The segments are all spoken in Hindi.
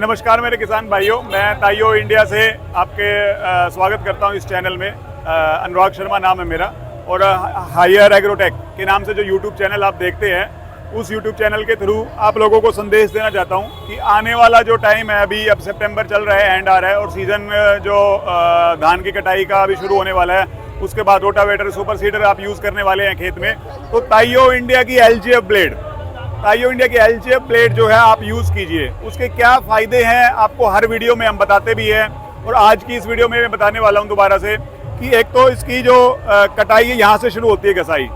नमस्कार मेरे किसान भाइयों, मैं ताइयो इंडिया से आपके स्वागत करता हूं इस चैनल में। अनुराग शर्मा नाम है मेरा और हायर एग्रोटेक के नाम से जो यूट्यूब चैनल आप देखते हैं, उस यूट्यूब चैनल के थ्रू आप लोगों को संदेश देना चाहता हूं कि आने वाला जो टाइम है, अभी अब सितंबर चल रहा है, एंड आ रहा है और सीज़न जो धान की कटाई का अभी शुरू होने वाला है, उसके बाद रोटावेटर सुपर सीडर आप यूज़ करने वाले हैं खेत में, तो ताइयो इंडिया की एलजीएफ ब्लेड, ताइयो इंडिया की एलजीएफ ब्लेड जो है आप यूज़ कीजिए। उसके क्या फ़ायदे हैं आपको हर वीडियो में हम बताते भी हैं, और आज की इस वीडियो में मैं बताने वाला हूं दोबारा से कि एक तो इसकी जो कटाई है यहाँ से शुरू होती है घसाई,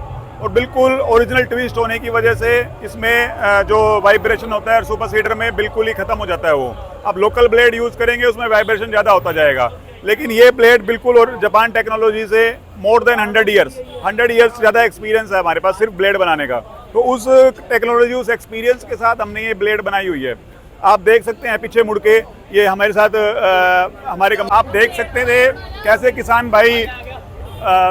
और बिल्कुल ओरिजिनल ट्विस्ट होने की वजह से इसमें जो वाइब्रेशन होता है सुपर सीडर में बिल्कुल ही ख़त्म हो जाता है। वो आप लोकल ब्लेड यूज़ करेंगे उसमें वाइब्रेशन ज़्यादा होता जाएगा, लेकिन ये ब्लेड बिल्कुल, और जापान टेक्नोलॉजी से मोर देन 100 ईयर्स ज़्यादा एक्सपीरियंस है हमारे पास सिर्फ ब्लेड बनाने का। तो उस टेक्नोलॉजी, उस एक्सपीरियंस के साथ हमने ये ब्लेड बनाई हुई है। आप देख सकते हैं पीछे मुड़ के, ये हमारे साथ आप देख सकते थे कैसे किसान भाई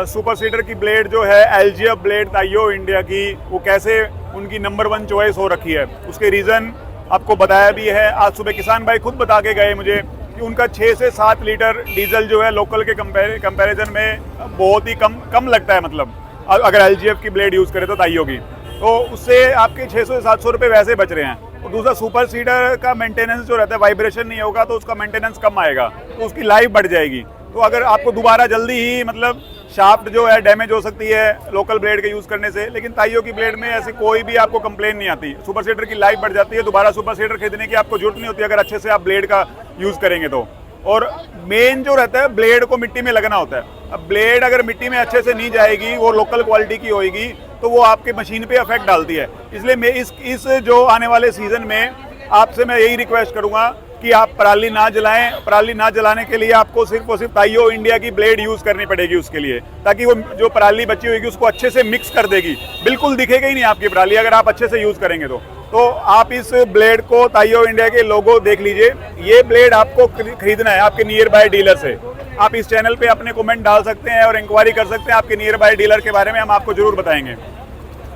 सुपर सीडर की ब्लेड जो है एलजीएफ ब्लेड ताइयो इंडिया की, वो कैसे उनकी नंबर 1 चॉइस हो रखी है। उसके रीज़न आपको बताया भी है। आज सुबह किसान भाई खुद बता के गए मुझे कि उनका 6 से 7 लीटर डीजल जो है लोकल के कंपैरिजन में बहुत ही कम लगता है, मतलब अगर एलजीएफ की ब्लेड यूज़ करें तो ताइयो की, तो उससे आपके 600 से 700 रुपये वैसे बच रहे हैं। और दूसरा, सुपर सीडर का मेंटेनेंस जो रहता है, वाइब्रेशन नहीं होगा तो उसका मेंटेनेंस कम आएगा, तो उसकी लाइफ बढ़ जाएगी। तो अगर आपको दोबारा जल्दी ही, मतलब शाफ्ट जो है डैमेज हो सकती है लोकल ब्लेड के यूज़ करने से, लेकिन ताइयो की ब्लेड में ऐसी कोई भी आपको कंप्लेन नहीं आती। सुपर सीडर की लाइफ बढ़ जाती है, दोबारा सुपर सीडर खरीदने की आपको जरूरत नहीं होती अगर अच्छे से आप ब्लेड का यूज़ करेंगे तो। और मेन जो रहता है, ब्लेड को मिट्टी में लगना होता है। अब ब्लेड अगर मिट्टी में अच्छे से नहीं जाएगी, वो लोकल क्वालिटी की होएगी, तो वो आपके मशीन पे इफेक्ट डालती है। इसलिए मैं इस जो आने वाले सीज़न में आपसे मैं यही रिक्वेस्ट करूंगा कि आप पराली ना जलाएं। पराली ना जलाने के लिए आपको सिर्फ और सिर्फ ताइयो इंडिया की ब्लेड यूज़ करनी पड़ेगी उसके लिए, ताकि वो जो पराली बची होगी उसको अच्छे से मिक्स कर देगी। बिल्कुल दिखेगा ही नहीं आपकी पराली अगर आप अच्छे से यूज़ करेंगे तो आप इस ब्लेड को, ताइयो इंडिया के लोगो देख लीजिए। ये ब्लेड आपको खरीदना है आपके नियर बाय डीलर से। आप इस चैनल पे अपने कमेंट डाल सकते हैं और इंक्वायरी कर सकते हैं आपके नियर बाय डीलर के बारे में, हम आपको जरूर बताएंगे।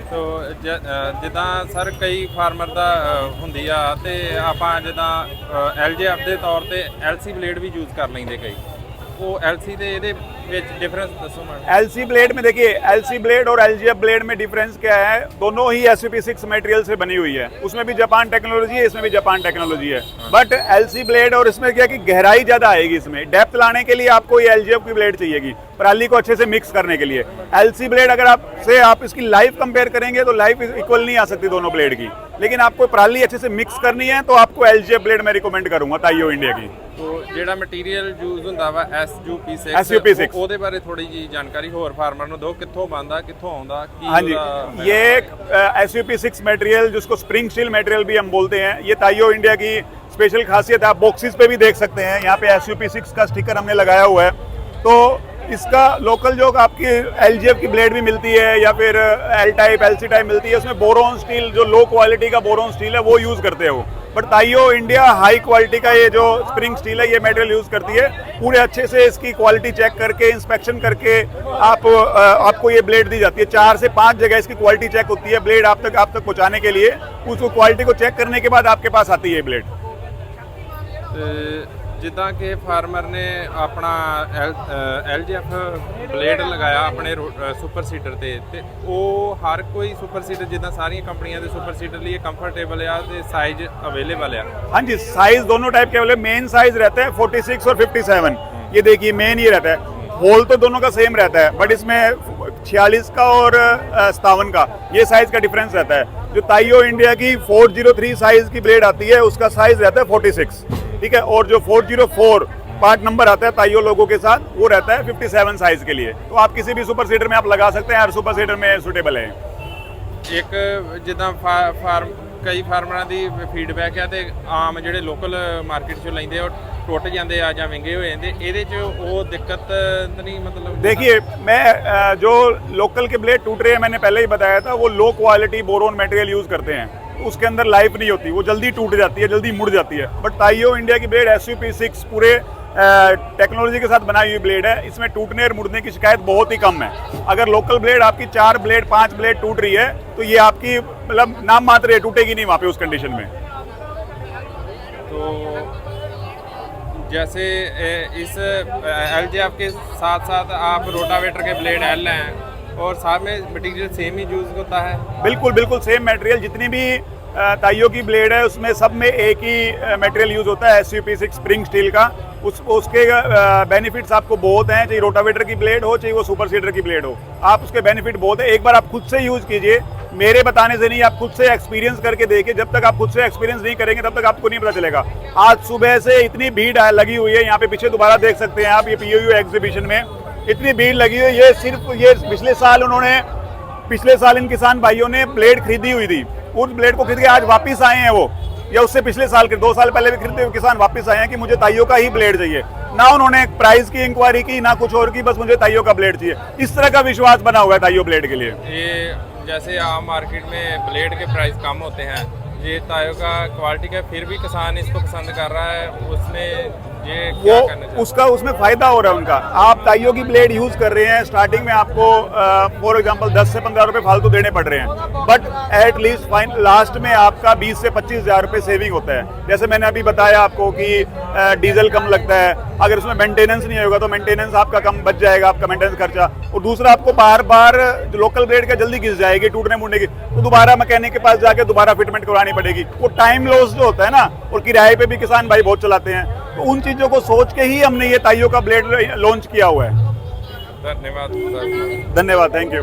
तो ਜਿੱਦਾਂ ਸਰ ਕਈ ਫਾਰਮਰ ਦਾ ਹੁੰਦੀ ਆ ਤੇ ਆਪਾਂ ਜਿੱਦਾਂ ਐਲਜੀਐਫ ਦੇ ਤੌਰ ਤੇ ਐਲਸੀ ਬਲੇਡ भी यूज़ कर लेंगे कई, वो एलसी ਦੇ ਇਹਦੇ ਵਿੱਚ डिफरेंस दसो मैडम। एलसी ब्लेड में देखिए, एलसी ब्लेड और एलजीएफ ब्लेड में डिफरेंस क्या है, दोनों ही SUP6 मटेरियल से बनी हुई है। उसमें भी जापान टेक्नोलॉजी है, इसमें भी जापान टेक्नोलॉजी है। बट एलसी ब्लेड और इसमें क्या कि गहराई ज़्यादा आएगी, इसमें डेप्थ लाने के लिए आपको ये एलजीएफ की ब्लेड चाहिएगी पराली को अच्छे से मिक्स करने के लिए। एलसी ब्लेड अगर आप इसकी लाइफ कंपेयर करेंगे तो लाइफ इक्वल नहीं आ सकती दोनों ब्लेड की, लेकिन आपको पराली अच्छे से मिक्स करनी है तो आपको एलजीएफ ब्लेड मैं रिकमेंड करूंगा ताइयो इंडिया की। तो ਜਿਹੜਾ ਮਟੀਰੀਅਲ ਯੂਜ਼ ਹੁੰਦਾ ਵਾ SUP6 ਉਹਦੇ ਬਾਰੇ ਥੋੜੀ ਜੀ ਜਾਣਕਾਰੀ ਹੋਰ ਫਾਰਮਰ ਨੂੰ ਦਿਓ, ਕਿੱਥੋਂ ਬਣਦਾ, ਕਿੱਥੋਂ ਆਉਂਦਾ, ਕੀ? हाँ जी, ये SUP6 मटेरियल, जिसको स्प्रिंग स्टील मटेरियल भी हम बोलते हैं, ये ताइयो इंडिया की स्पेशल खासियत है। आप बॉक्सेस पे भी देख सकते हैं, यहाँ पे SUP6 का स्टिकर हमने लगाया हुआ है। तो इसका लोकल जो आपकी एलजीएफ की ब्लेड भी मिलती है या फिर एल टाइप, एलसी टाइप मिलती है, उसमें बोरोन स्टील, जो लो क्वालिटी का बोरोन स्टील है वो यूज़ करते हो। बट ताइयो इंडिया हाई क्वालिटी का ये जो स्प्रिंग स्टील है, ये मटेरियल यूज़ करती है। पूरे अच्छे से इसकी क्वालिटी चेक करके, इंस्पेक्शन करके आपको ये ब्लेड दी जाती है। 4 से 5 जगह इसकी क्वालिटी चेक होती है ब्लेड आप तक पहुँचाने के लिए। उस क्वालिटी को चेक करने के बाद आपके पास आती है ये ब्लेड। ਜਿੱਦਾਂ ਕਿ ਫਾਰਮਰ ਨੇ ਆਪਣਾ ਐਲਜੀਐਫ ਬਲੇਡ ਲਗਾਇਆ ਆਪਣੇ ਸੁਪਰ ਸੀਡਰ ਤੇ ਉਹ ਹਰ ਕੋਈ ਸੁਪਰ ਸੀਡਰ, ਜਿੱਦਾਂ ਸਾਰੀਆਂ ਕੰਪਨੀਆਂ ਦੇ ਸੁਪਰ ਸੀਡਰ ਲਈ कंफर्टेबल ਆ ਤੇ साइज अवेलेबल है? हाँ जी, साइज दोनों टाइप के अवेलेबल। मेन साइज रहता है 46 और 57। ये देखिए मेन ये रहता है। होल तो दोनों का सेम रहता है, बट इसमें 46 का और 57 का ये साइज का डिफरेंस रहता है। जो ताइयो इंडिया की 403 साइज की ब्लेड आती है, उसका साइज रहता है 46, ठीक है। और जो 404 पार्ट नंबर आता है ताइयो लोगों के साथ, वो रहता है 57 साइज के लिए। तो आप किसी भी सुपर सीडर में आप लगा सकते हैं, हर सुपर सीडर में सूटेबल है। ਇੱਕ ਜਿੱਦਾਂ ਕਈ ਫਾਰਮਰਾਂ ਦੀ ਫੀਡਬੈਕ ਆ ਤੇ ਆਮ ਜਿਹੜੇ ਲੋਕਲ ਮਾਰਕੀਟ 'ਚੋਂ ਲੈਂਦੇ ਉਹ ਟੁੱਟ ਜਾਂਦੇ ਆ ਜਾਂ ਮਹਿੰਗੇ ਹੋ ਜਾਂਦੇ, ਇਹਦੇ 'ਚ ਉਹ ਦਿੱਕਤ ਤਾਂ नहीं? मतलब देखिए, मैं जो लोकल के ब्लेड टूट रहे हैं, मैंने पहले ही बताया था, वो low quality boron material use करते हैं, उसके अंदर लाइफ नहीं होती, वो जल्दी टूट जाती है, जल्दी मुड़ जाती है। बट ताइयो इंडिया की ब्लेड SUP6 पूरे टेक्नोलॉजी के साथ बनाई हुई ब्लेड है, इसमें टूटने और मुड़ने की शिकायत बहुत ही कम है। अगर लोकल ब्लेड आपकी 4 ब्लेड 5 ब्लेड टूट रही है तो ये आपकी मतलब नाम मात्र है, टूटेगी नहीं वहाँ पे उस कंडीशन में। तो जैसे इस LJF के साथ साथ आप रोटावेटर के ब्लेड L हैं और साथ में मटेरियल सेम ही यूज होता है। बिल्कुल बिल्कुल सेम मटेरियल, जितनी भी ताइयो की ब्लेड है उसमें सब में एक ही मटेरियल यूज होता है, SUP6 स्प्रिंग स्टील का। उसके बेनिफिट्स आपको बहुत हैं, चाहे रोटावेटर की ब्लेड हो चाहे वो सुपर सीडर की ब्लेड हो, आप उसके बेनिफिट बहुत है। एक बार आप खुद से यूज कीजिए, मेरे बताने से नहीं, आप खुद से एक्सपीरियंस करके देखिए। जब तक आप खुद से एक्सपीरियंस नहीं करेंगे तब तक आपको नहीं पता चलेगा। आज सुबह से इतनी भीड़ लगी हुई है, यहाँ पे पीछे दोबारा देख सकते हैं आप, ये POU एग्जीबिशन में इतनी भीड़ लगी हुई है। ये सिर्फ ये पिछले साल इन किसान भाइयों ने ब्लेड खरीदी हुई थी, उस ब्लेड को खरीद के आज वापिस आए हैं वो, या उससे पिछले साल के 2 साल पहले भी खरीदते हुए किसान वापस आए हैं कि मुझे ताइयो का ही ब्लेड चाहिए। ना उन्होंने प्राइस की इंक्वायरी की ना कुछ और की, बस मुझे ताइयो का ब्लेड चाहिए। इस तरह का विश्वास बना हुआ है ताइयो ब्लेड के लिए। ये जैसे आम मार्केट में ब्लेड के प्राइस कम होते हैं, ये ताइयो का क्वालिटी का, फिर भी किसान इसको पसंद कर रहा है, उसमें ये क्या करना चाहिए? उसमें फायदा हो रहा है उनका। आप ताइयो की ब्लेड यूज कर रहे हैं, स्टार्टिंग में आपको फॉर एग्जांपल 10 से 15 रुपए फालतू देने पड़ रहे हैं, बट एट लीस्ट लास्ट में आपका 20 से 25 हजार रुपए सेविंग होता है। जैसे मैंने अभी बताया आपको कि डीजल कम लगता है, अगर उसमें मेंटेनेंस नहीं होगा तो मेंटेनेंस आपका कम बच जाएगा, आपका मेंटेनेंस खर्चा। और दूसरा, आपको बार बार लोकल ब्लेड का जल्दी घिस जाएगी टूटने मुड़ने की, तो दोबारा मैकेनिक के पास जाके दोबारा फिटमेंट करवानी पड़ेगी। वो टाइम लॉस जो होता है ना, और किराए पे भी किसान भाई बहुत चलाते हैं, तो उन चीजों को सोच के ही हमने ये ताइयो का ब्लेड लॉन्च किया हुआ है। धन्यवाद। धन्यवाद, थैंक यू।